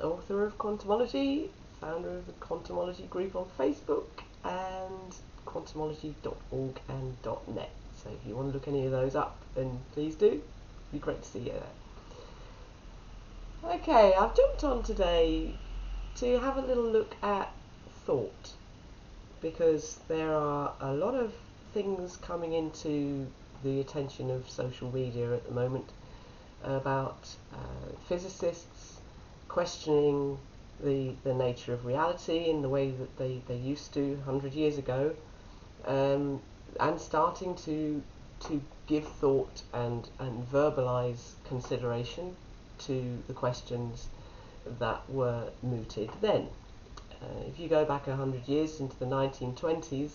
author of Quantumology, founder of the Quantumology group on Facebook, and quantumology.org and .net. So if you want to look any of those up, then please do. It'd be great to see you there. Okay, I've jumped on today to have a little look at thought, because there are a lot of things coming into the attention of social media at the moment about physicists questioning the nature of reality in the way that they used to 100 years ago, and starting to give thought and verbalize consideration to the questions that were mooted then. If you go back 100 years into the 1920s,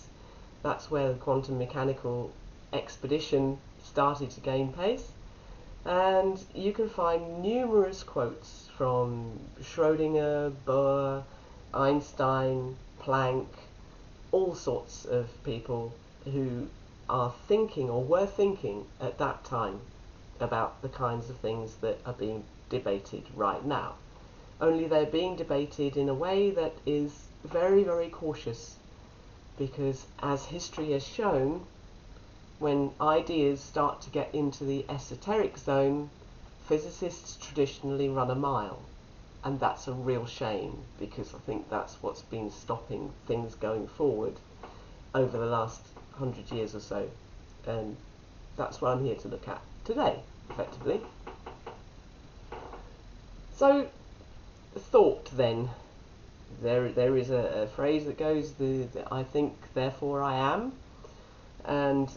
that's where the quantum mechanical expedition started to gain pace, and you can find numerous quotes from Schrödinger, Bohr, Einstein, Planck, all sorts of people who are thinking or were thinking at that time about the kinds of things that are being debated right now. Only they're being debated in a way that is very, very cautious, because as history has shown, when ideas start to get into the esoteric zone, physicists traditionally run a mile. And that's a real shame, because I think that's what's been stopping things going forward over the last 100 years or so. And that's what I'm here to look at today, effectively. So, thought then. There is a phrase that goes, I think, therefore I am. And,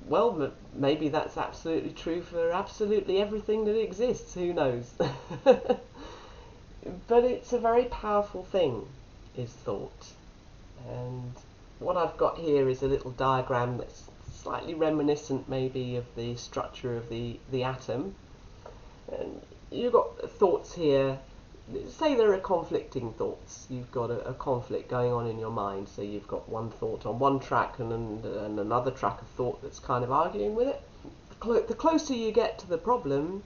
well, maybe that's absolutely true for absolutely everything that exists, who knows? But it's a very powerful thing, is thought. And what I've got here is a little diagram that's slightly reminiscent maybe of the structure of the atom. And you've got thoughts here. Say there are conflicting thoughts. You've got a conflict going on in your mind. So you've got one thought on one track and another track of thought that's kind of arguing with it. The closer you get to the problem,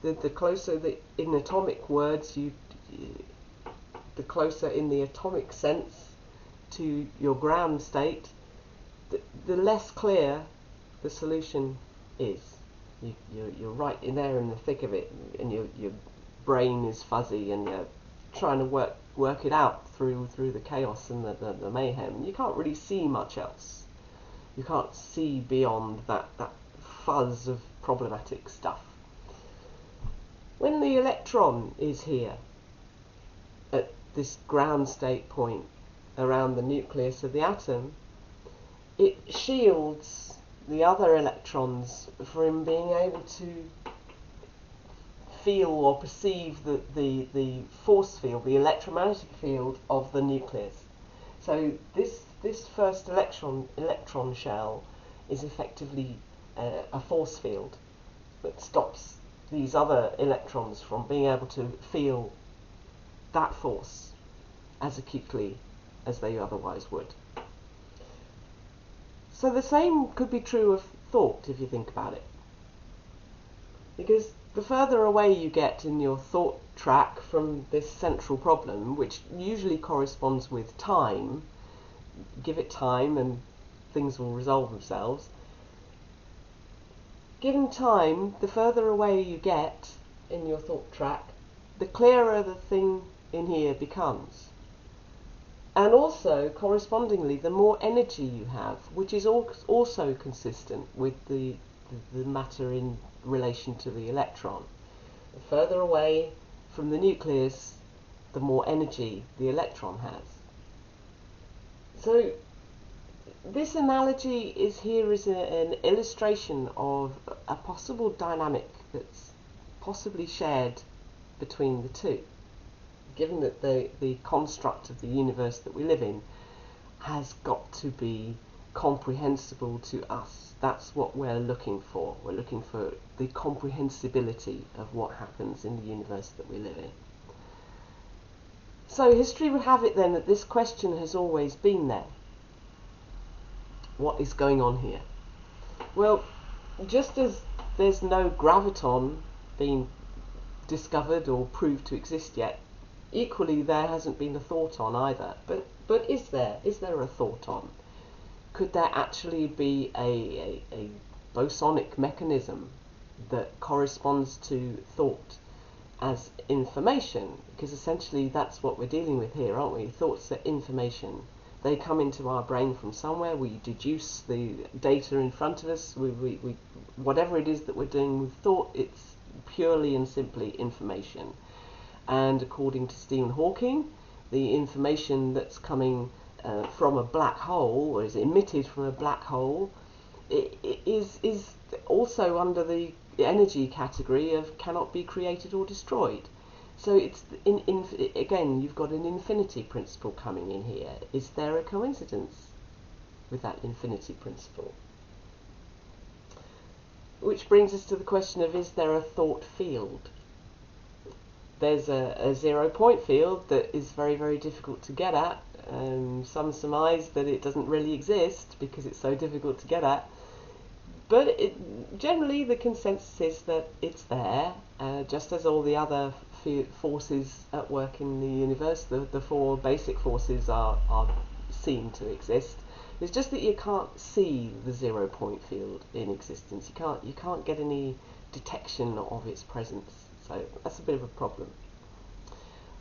the closer, in atomic words, the closer in the atomic sense to your ground state, the less clear the solution is. You're right in there in the thick of it, and your brain is fuzzy, and you're trying to work it out through the chaos and the mayhem. You can't really see much else. You can't see beyond that fuzz of problematic stuff. When the electron is here at this ground state point around the nucleus of the atom, it shields the other electrons from being able to feel or perceive the force field, the electromagnetic field of the nucleus. So this first electron shell is effectively a force field that stops these other electrons from being able to feel that force as acutely as they otherwise would. So the same could be true of thought, if you think about it. Because the further away you get in your thought track from this central problem, which usually corresponds with time, give it time and things will resolve themselves. Given time, the further away you get in your thought track, the clearer the thing in here becomes. And also, correspondingly, the more energy you have, which is also consistent with the matter in relation to the electron. The further away from the nucleus, the more energy the electron has. So this analogy is here as an illustration of a possible dynamic that's possibly shared between the two, given that the construct of the universe that we live in has got to be comprehensible to us. That's what we're looking for. We're looking for the comprehensibility of what happens in the universe that we live in. So history would have it then that this question has always been there. What is going on here? Well, just as there's no graviton being discovered or proved to exist yet, equally there hasn't been a thought on either. But is there a thought on? Could there actually be a bosonic mechanism that corresponds to thought as information? Because essentially that's what we're dealing with here, aren't we? Thoughts are information. They come into our brain from somewhere. We deduce the data in front of us. We whatever it is that we're doing with thought, it's purely and simply information. And according to Stephen Hawking, the information that's coming from a black hole, or is emitted from a black hole, is also under the energy category of cannot be created or destroyed. So it's again, you've got an infinity principle coming in here. Is there a coincidence with that infinity principle? Which brings us to the question of, is there a thought field? There's a 0 point field that is very, very difficult to get at. Some surmise that it doesn't really exist because it's so difficult to get at. But generally the consensus is that it's there, just as all the other forces at work in the universe. The four basic forces are seen to exist. It's just that you can't see the 0 point field in existence. You can't get any detection of its presence. So that's a bit of a problem.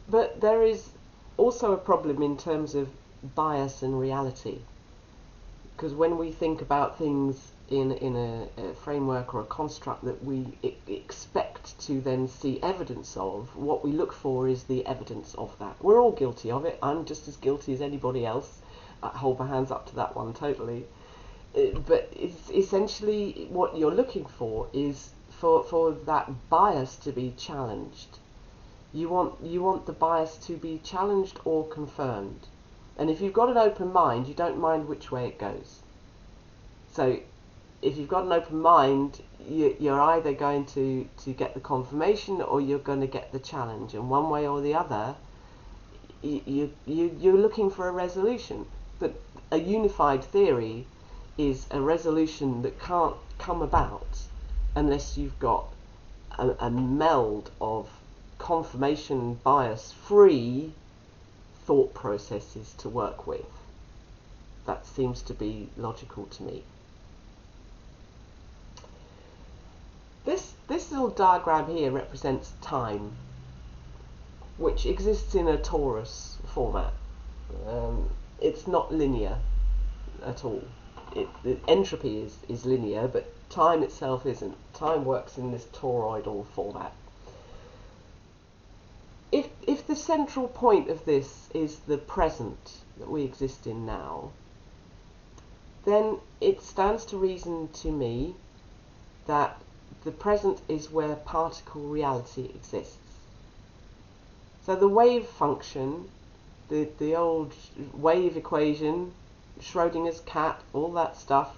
But there is also a problem in terms of bias and reality. Because when we think about things in a framework or a construct that we expect to then see evidence of, what we look for is the evidence of that. We're all guilty of it. I'm just as guilty as anybody else. I hold my hands up to that one totally. But it's essentially what you're looking for is for that bias to be challenged. You want the bias to be challenged or confirmed. And if you've got an open mind, you don't mind which way it goes. So if you've got an open mind, you're either going to get the confirmation or you're going to get the challenge. And one way or the other, you're looking for a resolution. But a unified theory is a resolution that can't come about unless you've got a meld of confirmation bias-free thought processes to work with. That seems to be logical to me. This little diagram here represents time, which exists in a torus format. It's not linear at all. The entropy is linear, but time itself isn't. Time works in this toroidal format. If the central point of this is the present that we exist in now, then it stands to reason to me that the present is where particle reality exists. So the wave function, the old wave equation, Schrodinger's cat, all that stuff,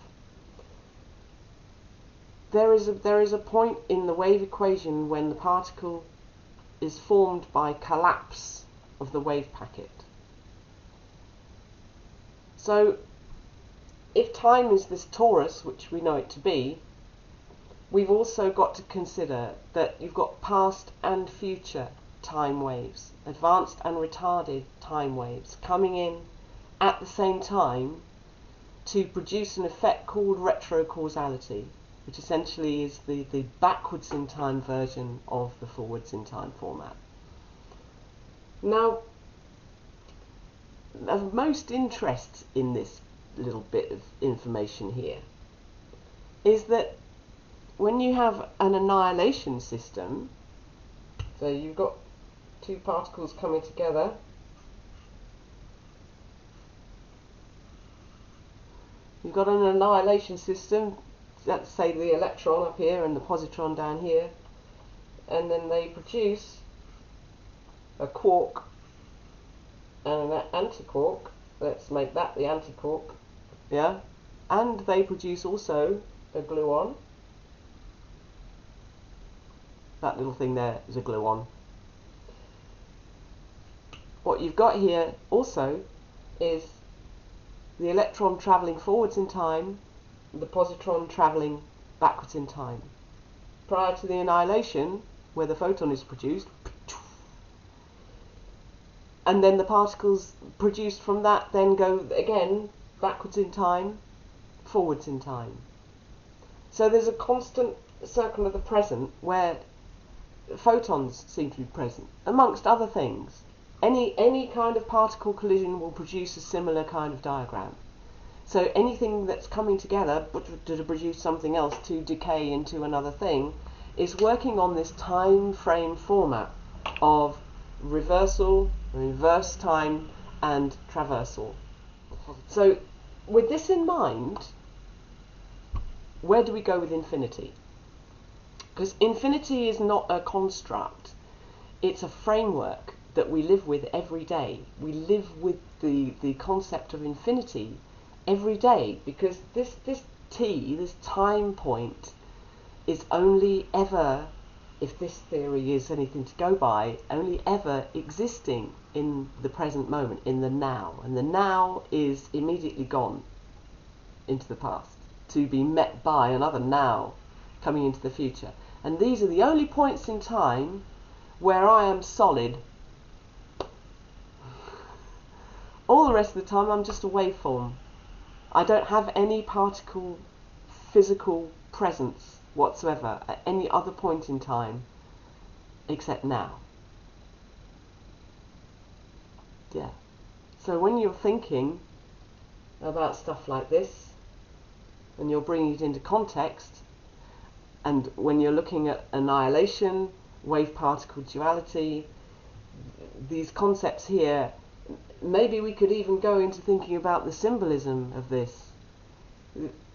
there is a point in the wave equation when the particle is formed by collapse of the wave packet. So if time is this torus, which we know it to be, we've also got to consider that you've got past and future time waves, advanced and retarded time waves, coming in at the same time to produce an effect called retrocausality, which essentially is the backwards in time version of the forwards in time format. Now, of most interest in this little bit of information here is that when you have an annihilation system, so you've got two particles coming together, you've got an annihilation system, let's say the electron up here and the positron down here, and then they produce a quark and an antiquark. Let's make that the antiquark, yeah, and they produce also a gluon. That little thing there is a gluon. What you've got here also is the electron travelling forwards in time, the positron travelling backwards in time. Prior to the annihilation, where the photon is produced, and then the particles produced from that then go again backwards in time, forwards in time. So there's a constant circle of the present where photons seem to be present, amongst other things. Any kind of particle collision will produce a similar kind of diagram. So anything that's coming together to produce something else, to decay into another thing, is working on this time frame format of reversal, reverse time, and traversal. So with this in mind, where do we go with infinity? Because infinity is not a construct, it's a framework that we live with every day. We live with the concept of infinity every day, because this time point, is only ever, if this theory is anything to go by, only ever existing in the present moment, in the now. And the now is immediately gone into the past, to be met by another now coming into the future. And these are the only points in time where I am solid. All the rest of the time I'm just a waveform. I don't have any particle physical presence whatsoever at any other point in time except now. Yeah. So when you're thinking about stuff like this, and you're bringing it into context, and when you're looking at annihilation, wave-particle duality, these concepts here, maybe we could even go into thinking about the symbolism of this.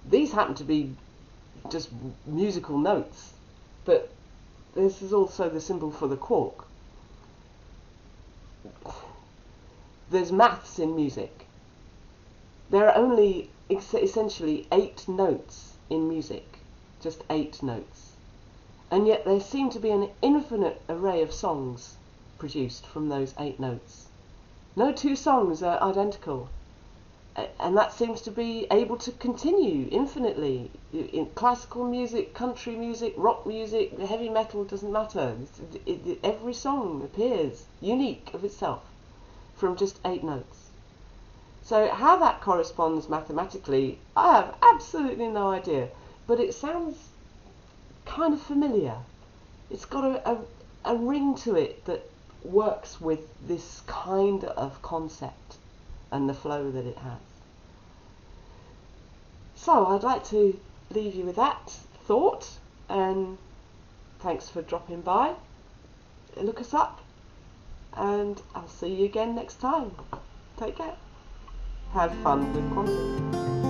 These happen to be just musical notes, but this is also the symbol for the quark. There's maths in music. There are only essentially 8 notes in music, just 8 notes, and yet there seem to be an infinite array of songs produced from those 8 notes. No 2 songs are identical, and that seems to be able to continue infinitely. In classical music, country music, rock music, heavy metal, doesn't matter. Every song appears unique of itself from just 8 notes. So how that corresponds mathematically, I have absolutely no idea, but it sounds kind of familiar. It's got a ring to it that works with this kind of concept and the flow that it has. So I'd like to leave you with that thought, and thanks for dropping by. Look us up, and I'll see you again next time. Take care. Have fun with quantum.